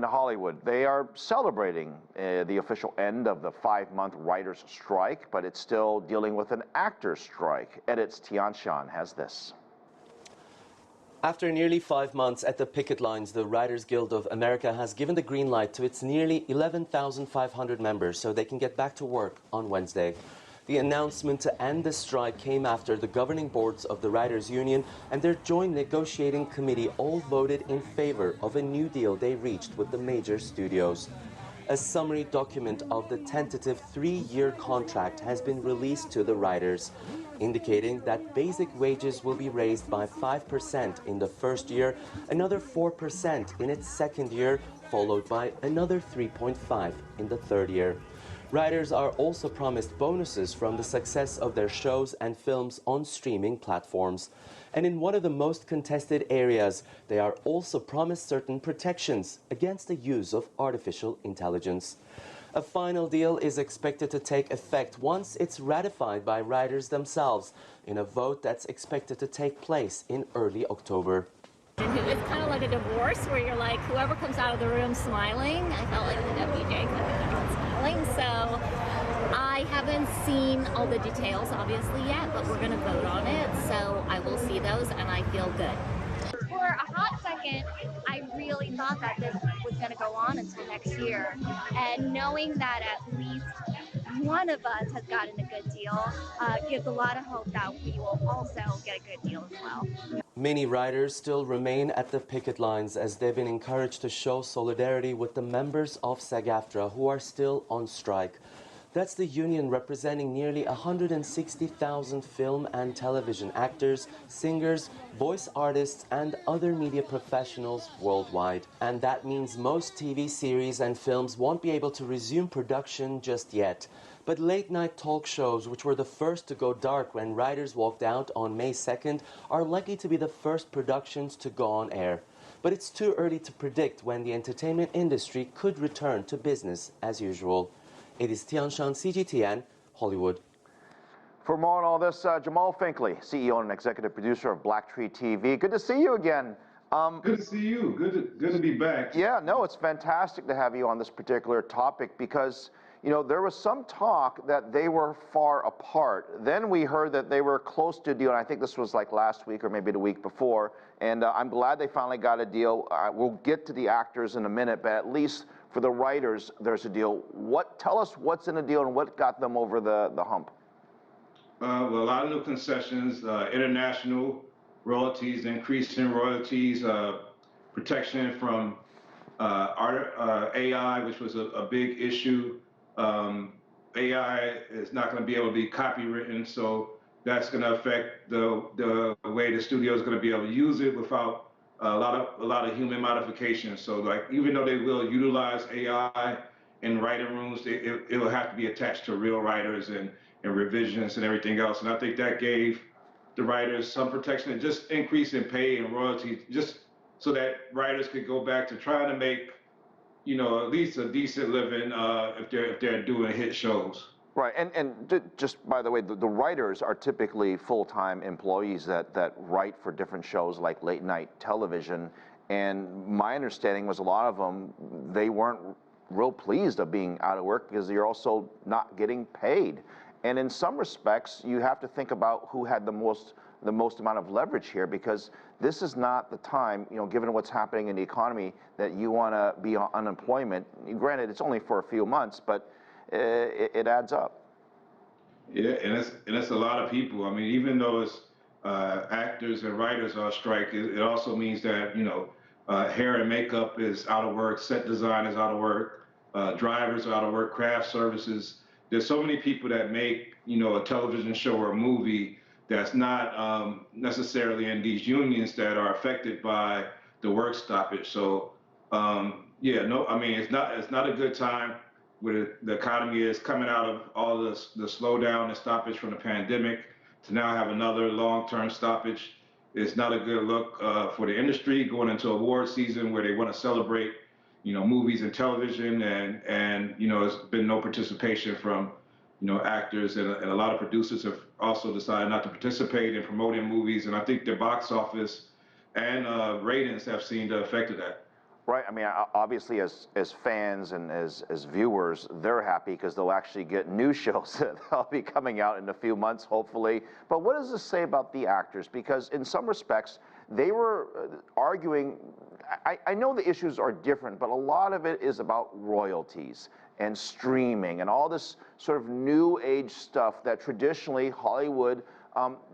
in Hollywood, they are celebrating the official end of the 5-month writers' strike, but it's still dealing with an actors' strike. Edit's Tian Shan has this. After nearly 5 months at the picket lines, the Writers Guild of America has given the green light to its nearly 11,500 members so they can get back to work on Wednesday. The announcement to end the strike came after the governing boards of the Writers Union and their joint negotiating committee all voted in favor of a new deal they reached with the major studios. A summary document of the tentative 3-year contract has been released to the writers, indicating that basic wages will be raised by 5% in the first year, another 4% in its second year, followed by another 3.5% in the third year. Writers are also promised bonuses from the success of their shows and films on streaming platforms. And in one of the most contested areas, they are also promised certain protections against the use of artificial intelligence. A final deal is expected to take effect once it's ratified by writers themselves in a vote that's expected to take place in early October. It's kind of like a divorce where you're like, whoever comes out of the room smiling, I felt like the WJ coming out smiling, so I haven't seen all the details obviously yet, but we're going to vote on it, so I will see those and I feel good. For a hot second, I really thought that this was going to go on until next year, and knowing that at least one of us has gotten a good deal gives a lot of hope that we will also get a good deal as well. Many writers still remain at the picket lines as they've been encouraged to show solidarity with the members of SAG-AFTRA who are still on strike. That's the union representing nearly 160,000 film and television actors, singers, voice artists, and other media professionals worldwide. And that means most TV series and films won't be able to resume production just yet. But late-night talk shows, which were the first to go dark when writers walked out on May 2nd, are likely to be the first productions to go on air. But it's too early to predict when the entertainment industry could return to business as usual. It is Tian Shan, CGTN, Hollywood. For more on all this, Jamaal Finkley, CEO and executive producer of BlackTree TV. Good to see you again. Good to see you. Good to be back. Yeah, no, it's fantastic to have you on this particular topic because, you know, there was some talk that they were far apart. Then we heard that they were close to a deal, and I think this was like last week or maybe the week before, and I'm glad they finally got a deal. We'll get to the actors in a minute, but at least for the writers, there's a deal. Tell us what's in the deal and what got them over the hump. Well, a lot of new concessions, international royalties, increase in royalties, protection from AI, which was a big issue. AI is not going to be able to be copywritten, so that's going to affect the way the studio is going to be able to use it without a lot of human modification. So, like, even though they will utilize AI in writing rooms, it will have to be attached to real writers and revisions and everything else. And I think that gave the writers some protection and just increase in pay and royalties, just so that writers could go back to trying to make, you know, at least a decent living if they're doing hit shows. Right, and just by the way, the writers are typically full-time employees that write for different shows like late night television, and my understanding was a lot of them, they weren't real pleased of being out of work because you're also not getting paid. And in some respects, you have to think about who had the most amount of leverage here, because this is not the time, you know, given what's happening in the economy, that you want to be on unemployment. Granted, it's only for a few months, but it adds up. Yeah, and it's a lot of people. I mean, even though it's actors and writers on strike, it also means that, you know, hair and makeup is out of work, set design is out of work, drivers are out of work, craft services. There's so many people that make, you know, a television show or a movie that's not necessarily in these unions that are affected by the work stoppage. So, yeah, no, I mean, it's not a good time where the economy is coming out of all the slowdown and stoppage from the pandemic to now have another long-term stoppage. It's not a good look for the industry going into award season where they want to celebrate, you know, movies and television, and you know, there's been no participation from, you know, actors, and a lot of producers have also decided not to participate in promoting movies, and I think the box office and ratings have seen the effect of that. Right. I mean, obviously, as fans and as viewers, they're happy because they'll actually get new shows that will be coming out in a few months, hopefully. But what does this say about the actors? Because in some respects, they were arguing. I know the issues are different, but a lot of it is about royalties and streaming and all this sort of new age stuff that traditionally Hollywood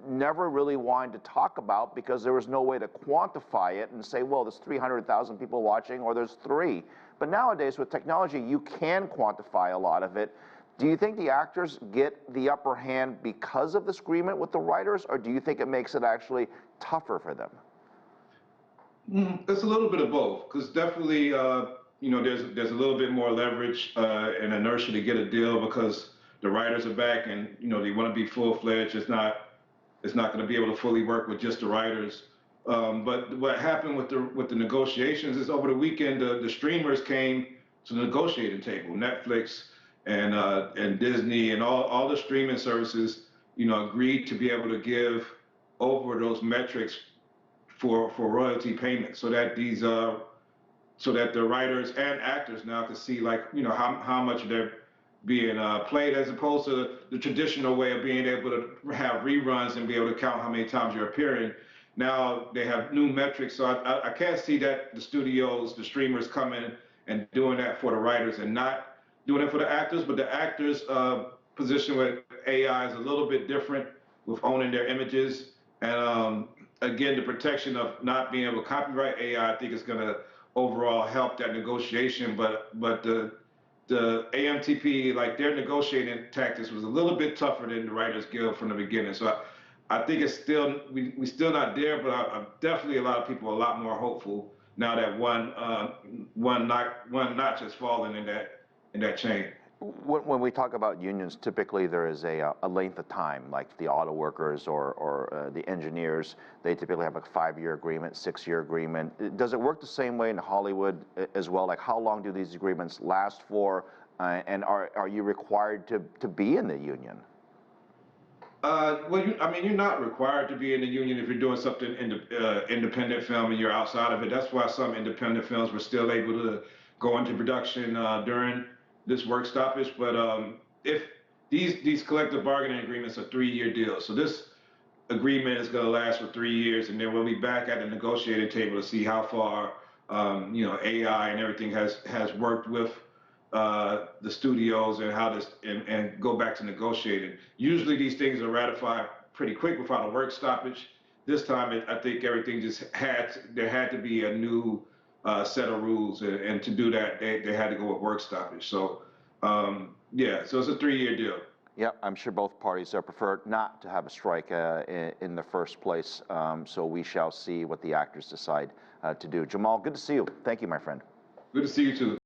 never really wanted to talk about because there was no way to quantify it and say, well, there's 300,000 people watching or there's 3. But nowadays with technology, you can quantify a lot of it. Do you think the actors get the upper hand because of this agreement with the writers, or do you think it makes it actually tougher for them? It's a little bit of both, because definitely, you know, there's a little bit more leverage and inertia to get a deal because the writers are back and, you know, they want to be full-fledged. It's not going to be able to fully work with just the writers. But what happened with the negotiations is over the weekend, the streamers came to the negotiating table. Netflix and Disney and all the streaming services, you know, agreed to be able to give over those metrics for royalty payments, so that so that the writers and actors now can see, like, you know, how much they're being played, as opposed to the traditional way of being able to have reruns and be able to count how many times you're appearing. Now they have new metrics, so I can't see that the studios, the streamers coming and doing that for the writers and not doing it for the actors. But the actors' position with AI is a little bit different with owning their images. And again, the protection of not being able to copyright AI, I think is going to overall help that negotiation. But the AMTP, like, their negotiating tactics was a little bit tougher than the Writers Guild from the beginning. So I think it's still, we're still not there, but I'm definitely, a lot of people are a lot more hopeful now that one notch has fallen in that chain. When we talk about unions, typically there is a length of time, like the auto workers or the engineers. They typically have a 5-year agreement, 6-year agreement. Does it work the same way in Hollywood as well? Like, how long do these agreements last for? And are you required to be in the union? Well, I mean, you're not required to be in the union if you're doing something in the independent film and you're outside of it. That's why some independent films were still able to go into production during this work stoppage. But if these collective bargaining agreements are 3-year deals, so this agreement is going to last for 3 years, and then we'll be back at the negotiating table to see how far you know, AI and everything has worked with the studios and how this and go back to negotiating. Usually these things are ratified pretty quick without a work stoppage. This time, I think everything just there had to be a new set of rules, and to do that, they had to go with work stoppage. So yeah, so it's a 3-year deal. Yeah, I'm sure both parties prefer not to have a strike in the first place. So we shall see what the actors decide to do. Jamaal, good to see you. Thank you, my friend. Good to see you too.